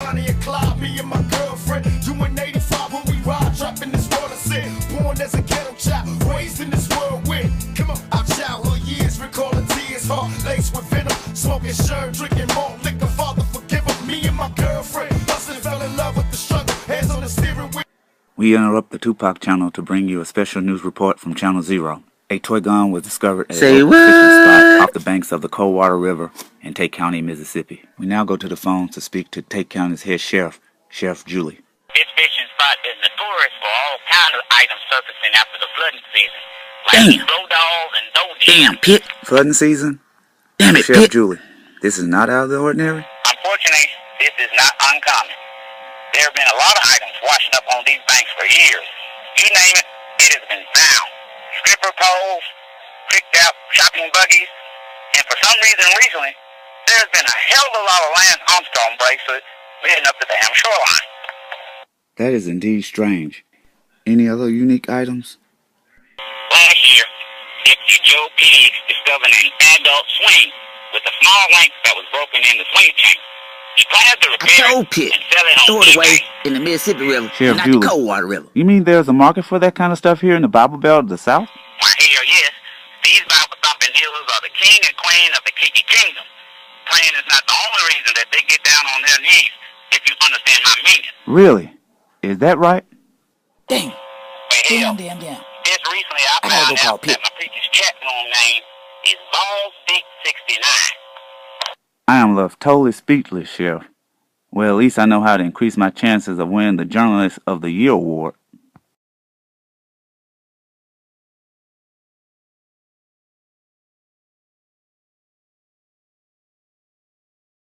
Bonnie and Clyde, me and my girlfriend. Doing 85 when we ride, trapping this world of sin. Born as a ghetto child, raised in this whirlwind. Come on, our childhood years, recalling tears, heart laced with venom. Smoking shirt, drinking malt liquor, Father forgive us. Me and my girlfriend, hustling, fell in love with the struggle. Hands on the steering wheel. We interrupt the Tupac channel to bring you a special news report from Channel Zero. A toy gun was discovered at a local fishing spot off the banks of the Coldwater River in Tate County, Mississippi. We now go to the phone to speak to Tate County's head sheriff, Sheriff Julie. This fishing spot is notorious for all kinds of items surfacing after the flooding season, like blow dolls and dozies. Damn, Pitt. Flooding season? Damn it, Sheriff Pitt. Julie, this is not out of the ordinary? Unfortunately, this is not uncommon. There have been a lot of items washing up on these banks for years. You name it, it has been found. Stripper poles, tricked out shopping buggies, and for some reason recently, there's been a hell of a lot of Lance Armstrong bracelets leading up the damn shoreline. That is indeed strange. Any other unique items? Last year, Deputy Joe Piggs discovered an adult swing with a small link that was broken in the swing chain. He plans to repair I told it Pitt, and sell it on throw it away eBay. in the Mississippi River, Sheriff not Julie. the Coldwater River. You mean there's a market for that kind of stuff here in the Bible Belt of the South? Why, hell yes. These Bible-thumping dealers are the king and queen of the Kiki Kingdom. Praying is not the only reason that they get down on their knees, if you understand my meaning. Really? Is that right? Damn. But hell, Damn. just recently I I gotta found go call out Pitt. that my preacher's chat room name is Balls Dick 69. I am left totally speechless, Sheriff. Well, at least I know how to increase my chances of winning the Journalist of the Year award.